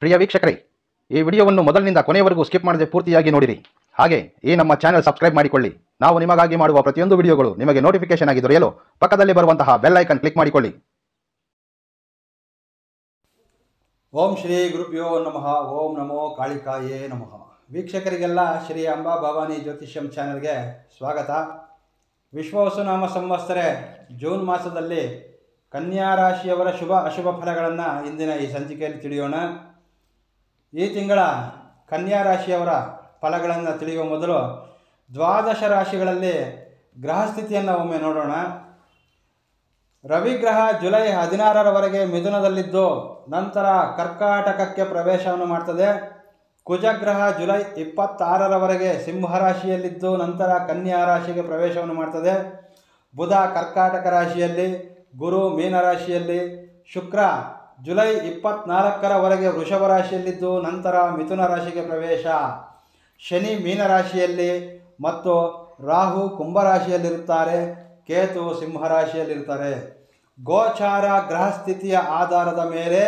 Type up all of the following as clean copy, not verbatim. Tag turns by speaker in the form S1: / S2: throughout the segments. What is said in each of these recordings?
S1: ಪ್ರಿಯ ವೀಕ್ಷಕರೇ, ಈ ವಿಡಿಯೋವನ್ನು ಮೊದಲಿನಿಂದ ಕೊನೆಯವರೆಗೂ ಸ್ಕಿಪ್ ಮಾಡದೆ ಪೂರ್ತಿಯಾಗಿ ನೋಡಿರಿ. ಹಾಗೆ ಈ ನಮ್ಮ ಚಾನೆಲ್ ಸಬ್ಸ್ಕ್ರೈಬ್ ಮಾಡಿಕೊಳ್ಳಿ. ನಾವು ನಿಮಗಾಗಿ ಮಾಡುವ ಪ್ರತಿಯೊಂದು ವಿಡಿಯೋಗಳು ನಿಮಗೆ ನೋಟಿಫಿಕೇಶನ್ ಆಗಿ ದೊರೆಯಲು ಪಕ್ಕದಲ್ಲಿ ಬರುವಂತಹ ಬೆಲ್ ಐಕಾನ್ ಕ್ಲಿಕ್ ಮಾಡಿಕೊಳ್ಳಿ.
S2: ಓಂ ಶ್ರೀ ಗುರುಭ್ಯೋ ನಮಃ. ಓಂ ನಮೋ ಕಾಳಿಕಾಯೇ ನಮಃ. ವೀಕ್ಷಕರಿಗೆಲ್ಲ ಶ್ರೀ ಅಂಬಾ ಭವಾನಿ ಜ್ಯೋತಿಷ್ಯಂ ಚಾನೆಲ್ಗೆ ಸ್ವಾಗತ. ವಿಶ್ವವಸುನಾಮ ಸಂವತ್ಸರೆ ಜೂನ್ ಮಾಸದಲ್ಲಿ ಕನ್ಯಾ ರಾಶಿಯವರ ಶುಭ ಅಶುಭ ಫಲಗಳನ್ನು ಇಂದಿನ ಈ ಸಂಚಿಕೆಯಲ್ಲಿ ತಿಳಿಯೋಣ. ಈ ತಿಂಗಳ ಕನ್ಯಾ ರಾಶಿಯವರ ಫಲಗಳನ್ನು ತಿಳಿಯುವ ಮೊದಲು ದ್ವಾದಶ ರಾಶಿಗಳಲ್ಲಿ ಗ್ರಹಸ್ಥಿತಿಯನ್ನು ಒಮ್ಮೆ ನೋಡೋಣ. ರವಿಗ್ರಹ ಜುಲೈ 16ರವರೆಗೆ ಮಿಥುನದಲ್ಲಿದ್ದು ನಂತರ ಕರ್ಕಾಟಕಕ್ಕೆ ಪ್ರವೇಶವನ್ನು ಮಾಡ್ತದೆ. ಕುಜಗ್ರಹ ಜುಲೈ 26ರವರೆಗೆ ಸಿಂಹರಾಶಿಯಲ್ಲಿದ್ದು ನಂತರ ಕನ್ಯಾ ರಾಶಿಗೆ ಪ್ರವೇಶವನ್ನು ಮಾಡ್ತದೆ. ಬುಧ ಕರ್ಕಾಟಕ ರಾಶಿಯಲ್ಲಿ, ಗುರು ಮೀನರಾಶಿಯಲ್ಲಿ, ಶುಕ್ರ ಜುಲೈ 24ರವರೆಗೆ ವೃಷಭ ರಾಶಿಯಲ್ಲಿದ್ದು ನಂತರ ಮಿಥುನ ರಾಶಿಗೆ ಪ್ರವೇಶ. ಶನಿ ಮೀನರಾಶಿಯಲ್ಲಿ ಮತ್ತು ರಾಹು ಕುಂಭರಾಶಿಯಲ್ಲಿರುತ್ತಾರೆ. ಕೇತು ಸಿಂಹರಾಶಿಯಲ್ಲಿರ್ತಾರೆ. ಗೋಚಾರ ಗ್ರಹಸ್ಥಿತಿಯ ಆಧಾರದ ಮೇಲೆ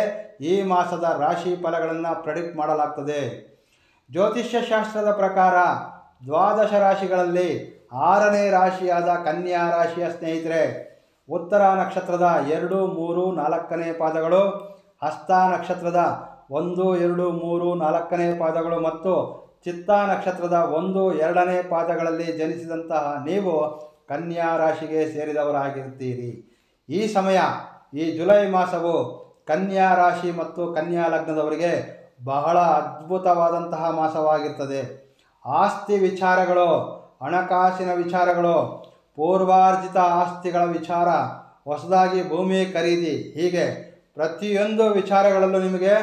S2: ಈ ಮಾಸದ ರಾಶಿ ಫಲಗಳನ್ನು ಪ್ರೆಡಿಕ್ಟ್ ಮಾಡಲಾಗ್ತದೆ. ಜ್ಯೋತಿಷ್ಯ ಶಾಸ್ತ್ರದ ಪ್ರಕಾರ ದ್ವಾದಶ ರಾಶಿಗಳಲ್ಲಿ 6ನೇ ರಾಶಿಯಾದ ಕನ್ಯಾ ರಾಶಿಯ ಸ್ನೇಹಿತರೆ ಉತ್ತರ ನಕ್ಷತ್ರದ 2, 3, 4ನೇ ಪಾದಗಳು, ಹಸ್ತ ನಕ್ಷತ್ರದ 1, 2, 3, 4ನೇ ಪಾದಗಳು ಮತ್ತು ಚಿತ್ತಾ ನಕ್ಷತ್ರದ 1, 2ನೇ ಪಾದಗಳಲ್ಲಿ ಜನಿಸಿದಂತಹ ನೀವು ಕನ್ಯಾ ರಾಶಿಗೆ ಸೇರಿದವರಾಗಿರ್ತೀರಿ. ಈ ಸಮಯ, ಈ ಜುಲೈ ಮಾಸವು ಕನ್ಯಾ ರಾಶಿ ಮತ್ತು ಕನ್ಯಾ ಲಗ್ನದವರಿಗೆ ಬಹಳ ಅದ್ಭುತವಾದಂತಹ ಮಾಸವಾಗಿರ್ತದೆ. ಆಸ್ತಿ ವಿಚಾರಗಳು, ಹಣಕಾಸಿನ ವಿಚಾರಗಳು, ಪೂರ್ವಾರ್ಜಿತ ಆಸ್ತಿಗಳ ವಿಚಾರ, ಹೊಸದಾಗಿ ಭೂಮಿ ಖರೀದಿ, ಹೀಗೆ ಪ್ರತಿಯೊಂದು ವಿಚಾರಗಳಲ್ಲೂ ನಿಮಗೆ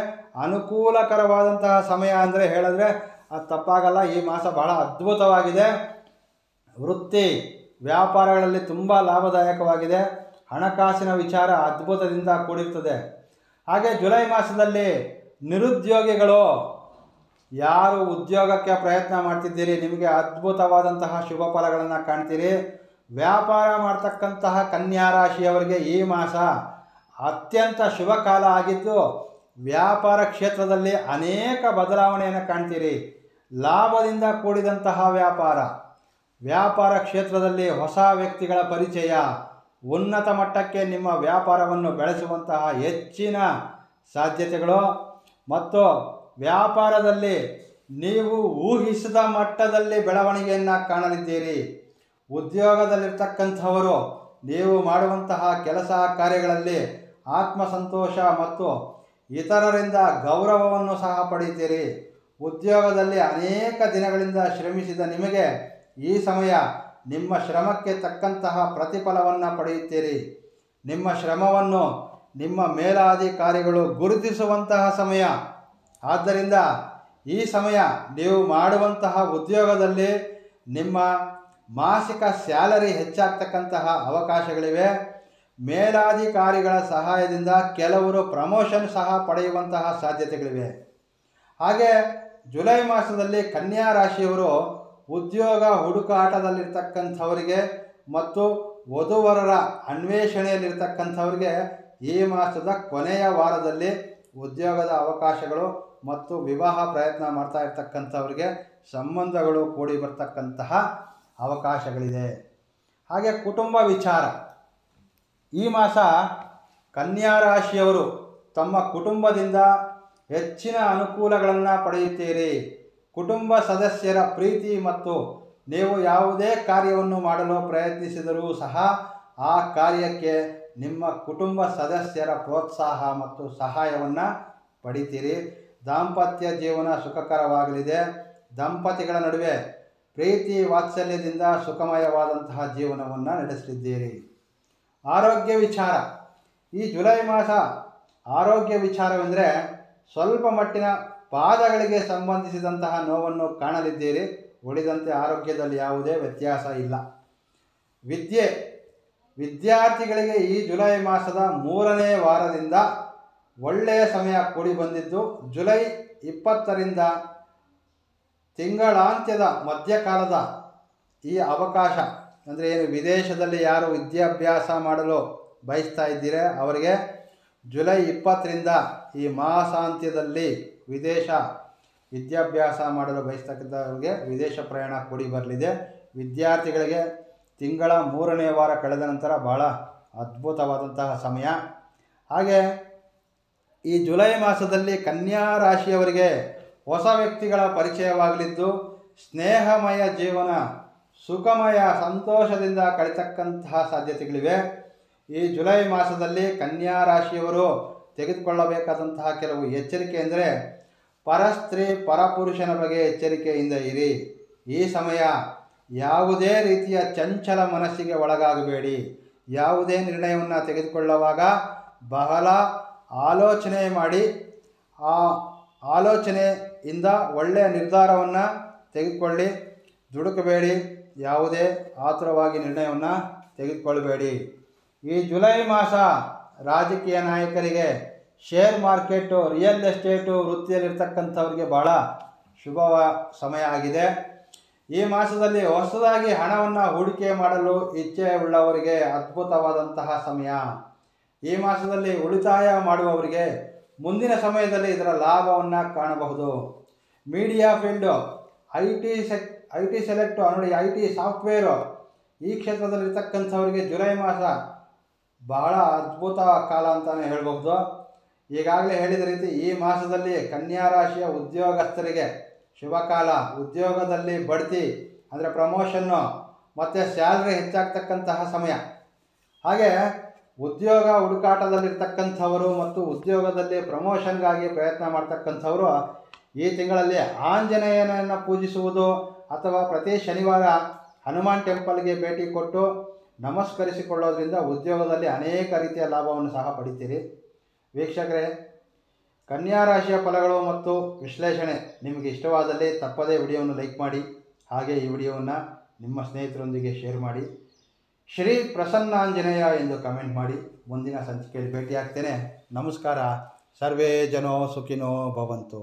S2: ಅನುಕೂಲಕರವಾದಂತಹ ಸಮಯ ಅಂದರೆ ಹೇಳಿದ್ರೆ ಅದು ತಪ್ಪಾಗಲ್ಲ. ಈ ಮಾಸ ಬಹಳ ಅದ್ಭುತವಾಗಿದೆ. ವೃತ್ತಿ ವ್ಯಾಪಾರಗಳಲ್ಲಿ ತುಂಬ ಲಾಭದಾಯಕವಾಗಿದೆ. ಹಣಕಾಸಿನ ವಿಚಾರ ಅದ್ಭುತದಿಂದ ಕೂಡಿರ್ತದೆ. ಹಾಗೆ ಜುಲೈ ಮಾಸದಲ್ಲಿ ನಿರುದ್ಯೋಗಿಗಳು, ಯಾರು ಉದ್ಯೋಗಕ್ಕೆ ಪ್ರಯತ್ನ ಮಾಡ್ತಿದ್ದೀರಿ, ನಿಮಗೆ ಅದ್ಭುತವಾದಂತಹ ಶುಭ ಫಲಗಳನ್ನು ಕಾಣ್ತೀರಿ. ವ್ಯಾಪಾರ ಮಾಡ್ತಕ್ಕಂತಹ ಕನ್ಯಾ ರಾಶಿಯವರಿಗೆ ಈ ಮಾಸ ಅತ್ಯಂತ ಶುಭ ಕಾಲ ಆಗಿದ್ದು ವ್ಯಾಪಾರ ಕ್ಷೇತ್ರದಲ್ಲಿ ಅನೇಕ ಬದಲಾವಣೆಯನ್ನು ಕಾಣ್ತೀರಿ. ಲಾಭದಿಂದ ಕೂಡಿದಂತಹ ವ್ಯಾಪಾರ ಕ್ಷೇತ್ರದಲ್ಲಿ ಹೊಸ ವ್ಯಕ್ತಿಗಳ ಪರಿಚಯ, ಉನ್ನತ ಮಟ್ಟಕ್ಕೆ ನಿಮ್ಮ ವ್ಯಾಪಾರವನ್ನು ಬೆಳೆಸುವಂತಹ ಹೆಚ್ಚಿನ ಸಾಧ್ಯತೆಗಳು ಮತ್ತು ವ್ಯಾಪಾರದಲ್ಲಿ ನೀವು ಊಹಿಸಿದ ಮಟ್ಟದಲ್ಲಿ ಬೆಳವಣಿಗೆಯನ್ನು ಕಾಣಲಿದ್ದೀರಿ. ಉದ್ಯೋಗದಲ್ಲಿರ್ತಕ್ಕಂಥವರು ನೀವು ಮಾಡುವಂತಹ ಕೆಲಸ ಕಾರ್ಯಗಳಲ್ಲಿ ಆತ್ಮಸಂತೋಷ ಮತ್ತು ಇತರರಿಂದ ಗೌರವವನ್ನು ಸಹ ಪಡೆಯುತ್ತೀರಿ. ಉದ್ಯೋಗದಲ್ಲಿ ಅನೇಕ ದಿನಗಳಿಂದ ಶ್ರಮಿಸಿದ ನಿಮಗೆ ಈ ಸಮಯ ನಿಮ್ಮ ಶ್ರಮಕ್ಕೆ ತಕ್ಕಂತಹ ಪ್ರತಿಫಲವನ್ನು ಪಡೆಯುತ್ತೀರಿ. ನಿಮ್ಮ ಶ್ರಮವನ್ನು ನಿಮ್ಮ ಮೇಲಾಧಿಕಾರಿಗಳು ಗುರುತಿಸುವಂತಹ ಸಮಯ. ಆದ್ದರಿಂದ ಈ ಸಮಯ ನೀವು ಮಾಡುವಂತಹ ಉದ್ಯೋಗದಲ್ಲಿ ನಿಮ್ಮ ಮಾಸಿಕ ಸ್ಯಾಲರಿ ಹೆಚ್ಚಾಗ್ತಕ್ಕಂತಹ ಅವಕಾಶಗಳಿವೆ. ಮೇಲಾಧಿಕಾರಿಗಳ ಸಹಾಯದಿಂದ ಕೆಲವರು ಪ್ರಮೋಷನ್ ಸಹ ಪಡೆಯುವಂತಹ ಸಾಧ್ಯತೆಗಳಿವೆ. ಹಾಗೆ ಜುಲೈ ಮಾಸದಲ್ಲಿ ಕನ್ಯಾ ರಾಶಿಯವರು ಉದ್ಯೋಗ ಹುಡುಕಾಟದಲ್ಲಿರ್ತಕ್ಕಂಥವರಿಗೆ ಮತ್ತು ವಧುವರರ ಅನ್ವೇಷಣೆಯಲ್ಲಿರ್ತಕ್ಕಂಥವರಿಗೆ ಈ ಮಾಸದ ಕೊನೆಯ ವಾರದಲ್ಲಿ ಉದ್ಯೋಗದ ಅವಕಾಶಗಳು ಮತ್ತು ವಿವಾಹ ಪ್ರಯತ್ನ ಮಾಡ್ತಾ ಇರ್ತಕ್ಕಂಥವರಿಗೆ ಸಂಬಂಧಗಳು ಕೂಡಿ ಬರ್ತಕ್ಕಂತಹ ಅವಕಾಶಗಳಿದೆ. ಹಾಗೆ ಕುಟುಂಬ ವಿಚಾರ, ಈ ಮಾಸ ಕನ್ಯಾ ರಾಶಿಯವರು ತಮ್ಮ ಕುಟುಂಬದಿಂದ ಹೆಚ್ಚಿನ ಅನುಕೂಲಗಳನ್ನು ಪಡೆಯುತ್ತೀರಿ. ಕುಟುಂಬ ಸದಸ್ಯರ ಪ್ರೀತಿ ಮತ್ತು ನೀವು ಯಾವುದೇ ಕಾರ್ಯವನ್ನು ಮಾಡಲು ಪ್ರಯತ್ನಿಸಿದರೂ ಸಹ ಆ ಕಾರ್ಯಕ್ಕೆ ನಿಮ್ಮ ಕುಟುಂಬ ಸದಸ್ಯರ ಪ್ರೋತ್ಸಾಹ ಮತ್ತು ಸಹಾಯವನ್ನು ಪಡಿತೀರಿ. ದಾಂಪತ್ಯ ಜೀವನ ಸುಖಕರವಾಗಲಿದೆ. ದಂಪತಿಗಳ ನಡುವೆ ಪ್ರೀತಿ ವಾತ್ಸಲ್ಯದಿಂದ ಸುಖಮಯವಾದಂತಹ ಜೀವನವನ್ನು ನಡೆಸಲಿದ್ದೀರಿ. ಆರೋಗ್ಯ ವಿಚಾರ, ಈ ಜುಲೈ ಮಾಸ ಆರೋಗ್ಯ ವಿಚಾರವೆಂದರೆ ಸ್ವಲ್ಪ ಮಟ್ಟಿನ ಪಾದಗಳಿಗೆ ಸಂಬಂಧಿಸಿದಂತಹ ನೋವನ್ನು ಕಾಣಲಿದ್ದೀರಿ. ಉಳಿದಂತೆ ಆರೋಗ್ಯದಲ್ಲಿ ಯಾವುದೇ ವ್ಯತ್ಯಾಸ ಇಲ್ಲ. ವಿದ್ಯಾರ್ಥಿಗಳಿಗೆ ಈ ಜುಲೈ ಮಾಸದ 3ನೇ ವಾರದಿಂದ ಒಳ್ಳೆಯ ಸಮಯ ಕೂಡಿ ಬಂದಿದ್ದು ಜುಲೈ 20ರಿಂದ ತಿಂಗಳಾಂತ್ಯದ ಮಧ್ಯಕಾಲದ ಈ ಅವಕಾಶ ಅಂದರೆ ಏನು ವಿದೇಶದಲ್ಲಿ ಯಾರು ವಿದ್ಯಾಭ್ಯಾಸ ಮಾಡಲು ಬಯಸ್ತಾ ಇದ್ದೀರಾ ಅವರಿಗೆ ಜುಲೈ 20ರಿಂದ ಈ ಮಾಸಾಂತ್ಯದಲ್ಲಿ ವಿದೇಶ ವಿದ್ಯಾಭ್ಯಾಸ ಮಾಡಲು ಬಯಸ್ತಕ್ಕಂಥವ್ರಿಗೆ ವಿದೇಶ ಪ್ರಯಾಣ ಕೂಡಿ ಬರಲಿದೆ. ವಿದ್ಯಾರ್ಥಿಗಳಿಗೆ ತಿಂಗಳ 3ನೇ ವಾರ ಕಳೆದ ನಂತರ ಭಾಳ ಅದ್ಭುತವಾದಂತಹ ಸಮಯ. ಹಾಗೆ ಈ ಜುಲೈ ಮಾಸದಲ್ಲಿ ಕನ್ಯಾ ರಾಶಿಯವರಿಗೆ ಹೊಸ ವ್ಯಕ್ತಿಗಳ ಪರಿಚಯವಾಗಲಿದ್ದು ಸ್ನೇಹಮಯ ಜೀವನ ಸುಖಮಯ ಸಂತೋಷದಿಂದ ಕಳೀತಕ್ಕಂತಹ ಸಾಧ್ಯತೆಗಳಿವೆ. ಈ ಜುಲೈ ಮಾಸದಲ್ಲಿ ಕನ್ಯಾ ರಾಶಿಯವರು ತೆಗೆದುಕೊಳ್ಳಬೇಕಾದಂತಹ ಕೆಲವು ಎಚ್ಚರಿಕೆ ಅಂದರೆ ಪರಸ್ತ್ರೀ ಪರಪುರುಷನ ಬಗ್ಗೆ ಎಚ್ಚರಿಕೆಯಿಂದ ಇರಿ. ಈ ಸಮಯ ಯಾವುದೇ ರೀತಿಯ ಚಂಚಲ ಮನಸ್ಸಿಗೆ ಒಳಗಾಗಬೇಡಿ. ಯಾವುದೇ ನಿರ್ಣಯವನ್ನು ತೆಗೆದುಕೊಳ್ಳುವಾಗ ಬಹಳ ಆಲೋಚನೆ ಮಾಡಿ ಆ ಆಲೋಚನೆಯಿಂದ ಒಳ್ಳೆಯ ನಿರ್ಧಾರವನ್ನು ತೆಗೆದುಕೊಳ್ಳಿ. ದುಡುಕಬೇಡಿ. ಯಾವುದೇ ಆತುರವಾಗಿ ನಿರ್ಣಯವನ್ನು ತೆಗೆದುಕೊಳ್ಳಬೇಡಿ. ಈ ಜುಲೈ ಮಾಸ ರಾಜಕೀಯ ನಾಯಕರಿಗೆ, ಶೇರ್ ಮಾರ್ಕೆಟು, ರಿಯಲ್ ಎಸ್ಟೇಟು ವೃತ್ತಿಯಲ್ಲಿರ್ತಕ್ಕಂಥವ್ರಿಗೆ ಭಾಳ ಶುಭ ಸಮಯ ಆಗಿದೆ. ಈ ಮಾಸದಲ್ಲಿ ಹೊಸದಾಗಿ ಹಣವನ್ನು ಹೂಡಿಕೆ ಮಾಡಲು ಇಚ್ಛೆ ಉಳ್ಳವರಿಗೆ ಅದ್ಭುತವಾದಂತಹ ಸಮಯ. ಈ ಮಾಸದಲ್ಲಿ ಉಳಿತಾಯ ಮಾಡುವವರಿಗೆ ಮುಂದಿನ ಸಮಯದಲ್ಲಿ ಇದರ ಲಾಭವನ್ನು ಕಾಣಬಹುದು. Media field, I T select ನೋಡಿ, ಐ ಟಿ ಸಾಫ್ಟ್ವೇರು ಈ ಕ್ಷೇತ್ರದಲ್ಲಿರ್ತಕ್ಕಂಥವರಿಗೆ ಜುಲೈ ಮಾಸ ಬಹಳ ಅದ್ಭುತ ಕಾಲ ಅಂತಲೇ ಹೇಳ್ಬಹುದು. ಈಗಾಗಲೇ ಹೇಳಿದ ರೀತಿ ಈ ಮಾಸದಲ್ಲಿ ಕನ್ಯಾ ರಾಶಿಯ ಉದ್ಯೋಗಸ್ಥರಿಗೆ ಶುಭ ಕಾಲ. ಉದ್ಯೋಗದಲ್ಲಿ ಬಡ್ತಿ ಅಂದರೆ ಪ್ರಮೋಷನ್ನು ಮತ್ತು ಸ್ಯಾಲ್ರಿ ಹೆಚ್ಚಾಗ್ತಕ್ಕಂತಹ ಸಮಯ. ಹಾಗೆ ಉದ್ಯೋಗ ಹುಡುಕಾಟದಲ್ಲಿರ್ತಕ್ಕಂಥವರು ಮತ್ತು ಉದ್ಯೋಗದಲ್ಲಿ ಪ್ರಮೋಷನ್ಗಾಗಿ ಪ್ರಯತ್ನ ಮಾಡ್ತಕ್ಕಂಥವರು ಈ ತಿಂಗಳಲ್ಲಿ ಆಂಜನೇಯನನ್ನು ಪೂಜಿಸುವುದು ಅಥವಾ ಪ್ರತಿ ಶನಿವಾರ ಹನುಮಾನ್ ಟೆಂಪಲ್ಗೆ ಭೇಟಿ ಕೊಟ್ಟು ನಮಸ್ಕರಿಸಿಕೊಳ್ಳೋದ್ರಿಂದ ಉದ್ಯೋಗದಲ್ಲಿ ಅನೇಕ ರೀತಿಯ ಲಾಭವನ್ನು ಸಹ ಪಡಿತೀರಿ. ವೀಕ್ಷಕರೇ, ಕನ್ಯಾ ರಾಶಿಯ ಫಲಗಳು ಮತ್ತು ವಿಶ್ಲೇಷಣೆ ನಿಮಗೆ ಇಷ್ಟವಾದಲ್ಲಿ ತಪ್ಪದೇ ವಿಡಿಯೋವನ್ನು ಲೈಕ್ ಮಾಡಿ. ಹಾಗೆ ಈ ವಿಡಿಯೋವನ್ನು ನಿಮ್ಮ ಸ್ನೇಹಿತರೊಂದಿಗೆ ಶೇರ್ ಮಾಡಿ. ಶ್ರೀ ಪ್ರಸನ್ನಾಂಜನೇಯ ಎಂದು ಕಮೆಂಟ್ ಮಾಡಿ. ಮುಂದಿನ ಸಂಚಿಕೆಯಲ್ಲಿ ಭೇಟಿಯಾಗ್ತೇನೆ. ನಮಸ್ಕಾರ. ಸರ್ವೇ ಜನೋ ಸುಖಿನೋ ಭವಂತು.